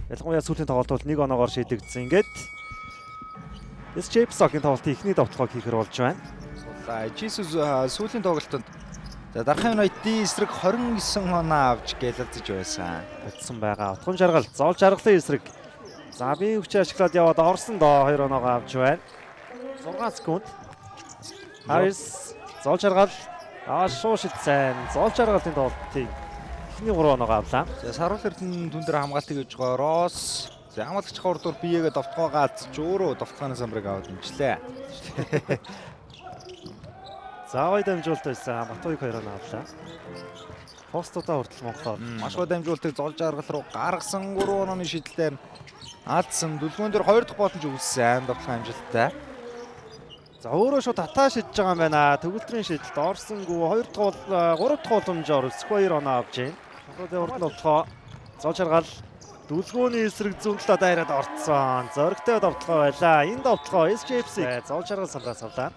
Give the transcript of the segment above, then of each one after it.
Ялангуяа сүүлийн тоглолтод 1 оноогоор шийдэгдсэн. Ингээд SJPSOG-ийн тоглолтын эхний довтлогоо хийхэр болж байна. Jesus сүүлийн тоглолтод Дархан United-ийн эсрэг 29 оноо авч гэлэлцэж байсан. Бодсон байгаа. Утган жаргал, зоол жаргалын эсрэг. За би хүч ашиглаад яваад орсон доо 2 оноогоо авч байна. 6 секунд. Харис зоол жаргал шуу шилжсэн. Зоол жаргалын тоглолтыг эхний 3 оноогоо авлаа. За Саруул Эрдэнэ түн дээр хамгаалтыг хийж байгаа Росс. За хамгаалагч 3 дугаар биегээ довтлогоо гаацж өөрөө довтлооны самбарыг аваад имжлээ. За ой дамжуулт байсан. Батуйг 2 оноо авлаа. Постуудаа хүртэл Монголоор Маш гой дамжуултыг зол жаргал руу гаргасан 3 онооны шийдэлээр алдсан. Дүлгүүн дээр 2 дахь боломж үүссэн довтлогын амжилттай. за өөрөө шууд татаа шидэж байгаа юм байна. Төгөлдрийн шийдэлд орсонгүй 2 дахь боломжоор Square оноо авч байна. Шодрын урд довтлогоо зол жаргал дүлгөөний эсрэг зүүн талаа дайраад орцсон. Зоригтой довтлогоо байлаа. Энэ довтлогоо SJPC зол жаргал самраас авлаа.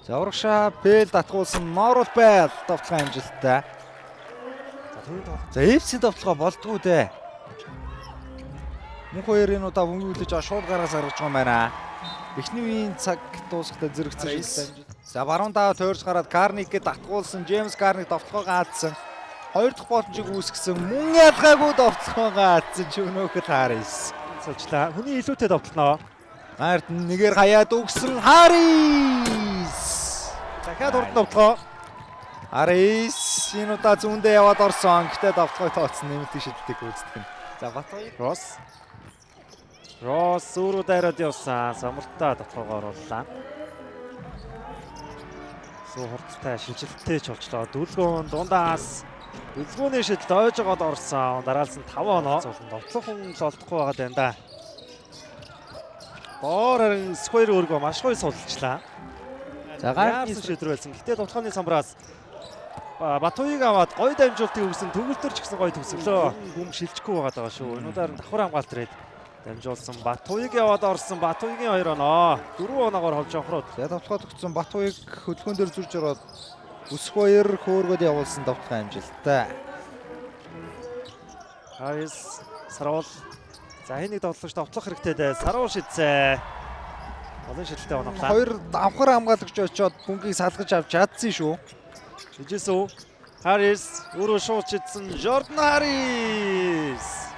За урагшаа Бэл татгуулсан Норвол Бэл довтлогын амжилттай. За түүний тоглолт За FC довтлогоо болдгоо дээ. Мөнх хоёрын удаа хөнгөлөж шууд гараас гаргаж байгаа юм байна. Эхний үеийн цаг дуусахтаа зэрэгцсэн шийдэлтэй. За баруун даа тойрч гараад Карникэд татгуулсан Джеймс Карник довтлогоо гаацсан. 2 дахь боломжийг үүсгэсэн мөн ялгаагүй довтлогоо гаацсан Чүнөөхөд Харис. цочлаа. Хүний илүүтэй довтлоноо. Нарт нэгээр хаяад өгсөн Харис. Дахиад урд довтлогоо. Харис энэ удаа зүүндээ яваад орсон. Гэтэ довтлогоо тооцсон нэмэлт шийдэлтийг гүйцэтгэв. За Батбаяр Росс өөрөө дайраад явсан. Самартаа довтлогоо орууллаа. Суу хурдтай шинжилттэй ч болчлоо. Дүлгөөн дундаас дүлгөөний шийдэлд ойж байгаад орсон. Дараалсан 5 оноо. Довтлох хүн л олдохгүй байгаад байна да. Боор харин Square өөргөө маш гоё суллчлаа. За гайхалтай шийдвэр байсан. Гэтэ довтлооны самбраас Батуйг аваад гоё дамжуултыг өгсөн. Төгөлдөр ч гэсэн гоё төгсөлөө. Хүм шилжихгүй байгаа шүү. Энэ удаар давхар хамгаалт ирээд дамжуулсан. Батуйг яваад орсон. Батуйгийн 2 оноо. 4 оноогоор ховж авахрууд. За довтлогоо тогтсон Батуйг хөдөлгөөн дээр зурж ороод Өсгөөр хөөргөд явуулсан довтлогын амжилттай. Харис Саруул. За хэнийг довтлогч довтлох хэрэгтэй дээ. Саруул шидсэн. Олон шидэлтэй оноглаа. 2 давхар хамгаалагч очоод бүнгийг салгаж авч чадсан шүү. Жижисүү. Харис өөрөө шууд шидсэн. Jordan Harris.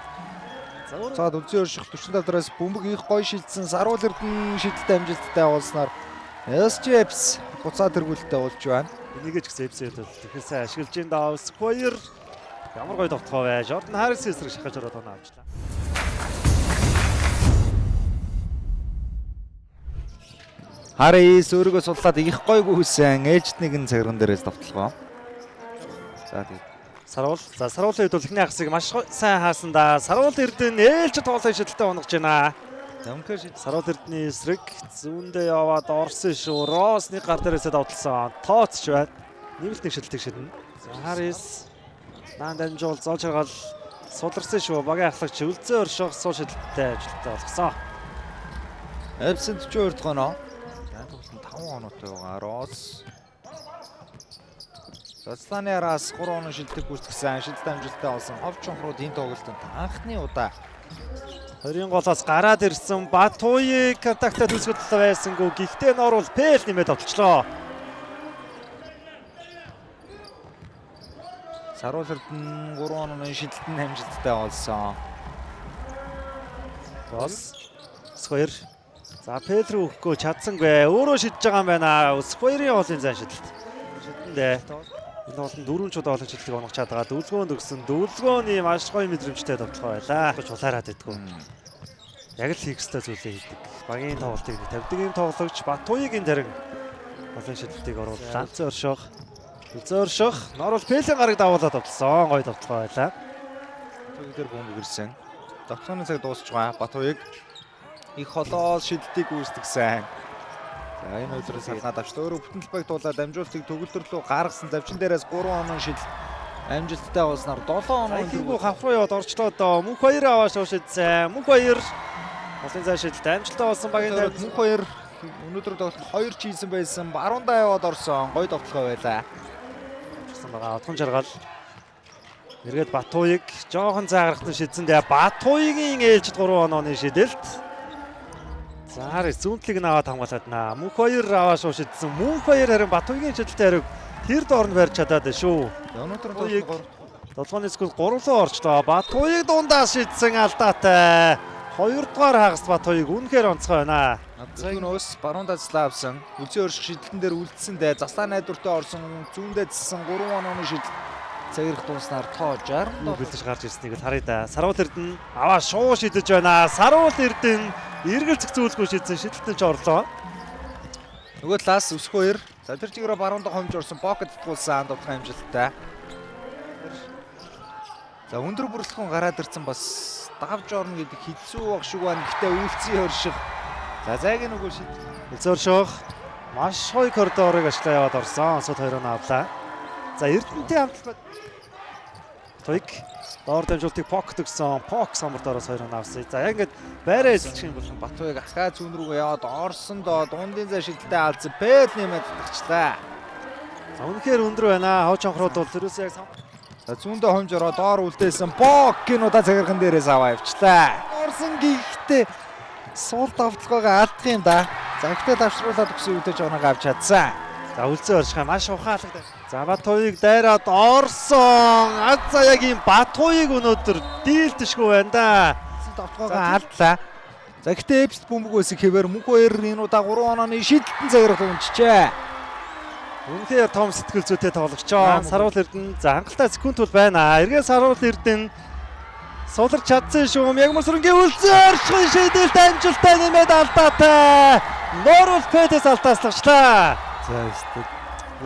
За үлзий өрших 45 дараас бөмбөг их гоё шилжсэн. Саруул Эрдэнэ шидэлтэй амжилттай явуулснаар SJPS буцаа тэргүүлэлтэд болж байна. Энийг ч гэсэн эпизод тэгэхээр сайн ашиглаж ин даа. Square ямар гоё довтлогоо вэ? Jordan Harris эсрэг шахаж ороод оноо авчлаа. Харис өөрийгөө судлаад их гойг үүссэн. Ээлжид нэгэн цагран дээрээс довтлогоо. За тэгээд Саруул. За Саруулын хувьд бол эхний хагасыг маш сайн хаасан да. Саруул Эрдэнэ ээлж тоглоом шидэлтэй онгож байна. Дэмхэр шид Саруул Эрдэнэ эсрэг зүүндээ яваад орсон шүү. Россны гар дээрээсээ довтлсон. Тооцч байна. Нэмэлт нэг шидэлтийг шиднэ. За Харис наан дамжуул зоол жаргал суларсан шүү. Багийн ахлагч үлзээ өршөх сул шидэлттэй ажилттай болгосон. Эбсент 42 дахь оноо. За тоглолтод 5 оноотой байгаа Росс. Соцланы араас 3 оноо шилдэг гүйцэтгсэн. Шилдэг амжилттай болсон. Ховч чонхрууд энэ тоглолтод анхны удаа 20-ын голоос гараад ирсэн Батуйг контактад үсгэд байсангүй. Гэхдээ Норвол Пэл нэмээд тоглочлоо. Саруул Эрдэнэ 3 онооны шилдэлтэн амжилттай болсон. Росс Square. За Пэл рүү өгөхгүй чадсангүй. Өөрөө шидэж байгаа юм байна. Square-ийн голын зан шидэлт. Шидэндээ. Энэ болон 4 чудаа олон шилдэг онгож чадгаа. Дүлгөөнд өгсөн. Дүлгөөний маш гоё мэдрэмжтэй довтлогоо байлаа. Чулаараад идэггүй. Яг л хийх ёстой зүйлээ хийдэг. Багийн тоглолтыг тавьдаг юм тоглогч Батуйгийн тэрэг олон шилдэлтийг орууллаа. Үлзээ өршөх. Норвол Пэлийн гараг дагуулад довтлсон. Гоё довтлогоо байлаа. Батуйг дээр бөмбөг ирсэн. Довтлооны цаг дуусч байгаа. Батуйг их холоо шилдэлтийг үүсгэсэн. За энэ өдрөөс салгаад авч өөрөө бүтэн талбайг дуулаад амжуултыг төгөлдөр рүү гаргасан. Завчин дээрээс 3 оноо шилдэлт амжилттай болсноор 7 оноо хийгүү хавх руу яваад орчлоо доо. Мөнх 2 аваа шуушидсэн. Мөнх 2 олон зай шилдэлт амжилттай болсон багийн тавьд. Мөнх 2 өнөөдөр тоглолт 2 ч хийсэн байсан. Баруундаа яваад орсон. Гоё довтлогоо байлаа. Утган жаргал. Эргээд Батуйг жоохон зааграхтан шидсэндээ Батуйгийн ээлжид 3 онооны шидэлт. За зүүнтлийг нь аваад хамгаалаад наа. Мөнх 2 аваа шуу шидсэн. Мөнх 2 харин Батуйгийн шидэлтэй хариуг тэр доорн барьж чадаад байна шүү. Өнөөдөр Батуйг 7-ны скул 3 руу орчлоо. Батуйг дундаас шидсэн алдаатай. 2 дугаар хагаст Батуйг үнэхээр онцгой байна. Зэгнөөс баруун дазлаа авсан. Үлзий өрших шидэлтэн дээр үлдсэндээ заслаа найдвартай орсон зүүндээ зэлсэн 3 онооны шидэл цагирх дууснаар тоо 60 Юу бэлдэж гарч ирснийг л харъя да. Саруул Эрдэнэ аваа шуу шидэж байна. Саруул Эрдэнэ эргэлзэх зүйлгүй шидсэн шидэлтэн ч орлоо. Нөгөө талаас өсгөө 2. За тэр чигээрээ баруун дахь хомж орсон покет тулсан довтлох амжилттай. За өндөр бүрэлдэхүүн гараад ирсэн бас давж орно гэдэг хэцүү баг шиг байна. Гэхдээ үлцэн өрших. За зайгийн нөгөө шид. Үлзөөршөх маш гоё коридорыг ашиглаа яваад орсон. Сууд 2 оноо авлаа. За Эрдэнэтэй хамтлаг Батуйг доор дамжуултыг покет өгсөн. Пок самбартароос 2 оноо авсан. За яг ингээд байраа эзэлчих юм бол Батуйг ахаа зүүн рүүгээ яваад орсон доо дундын зай шидэлтэй алдсан. Пэд нэмээд татчихлаа. за үнэхээр өндөр байна. Хооч онхрууд бол тэрөөс яг За зүүндээ хомж ороо доор үлдээсэн Покийн удаа цагирхан дээрээс аваа явчлаа. Орсон гихтээ суул давталгаагаа алдах юм да. За ихтэй давшруулаад өгсөн үедээ жоногоо авч чадсан. за үлзэн оршихаа маш ухаалаг. За Батуйг дайраад орсон. За яг ийм Батуйг өнөөдөр дийлдэшгүй байна да. Давталгаагаа алдлаа. За ихтэй эпст бөмбөг өсөх хэвээр мөнх 2 энэ удаа 3 онооны шидэлтэн цагирх унчжээ. Үнэхээр том сэтгэл зүйтэй тоглогчоо. Саруул Эрдэнэ за хангалттай секунд бол байна. Эргээд Саруул Эрдэнэ суулгаж чадсан шүү. Мягмарсрынгийн үлзэн оршихын шидэлт амжилттай нэмээд алдаатай. Норвол Пэдэс алдааслагчлаа. За өстөд.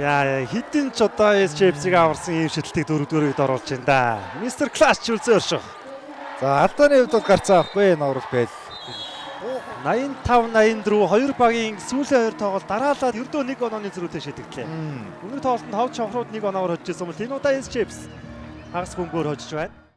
Яа хитэн ч одоо SCFC-г аварсан ийм шидэлтийг дөрөвдүгээрөд оруулж байна да. Мистер Клаш үлзэн орших. За алдааны хувьд бол гарцаа авахгүй Норвол Пэд. 85-84 хоёр багийн сүүлийн 2 тоглолт дараалаад ердөө 1 онооны зөрүүтэй шийдэгдлээ. Өмнөх тоглолтод ховч чонхрууд 1 оноогоор хожижсэн бол энэ удаа SCFC хагас бөмбөгөөр хожиж байна.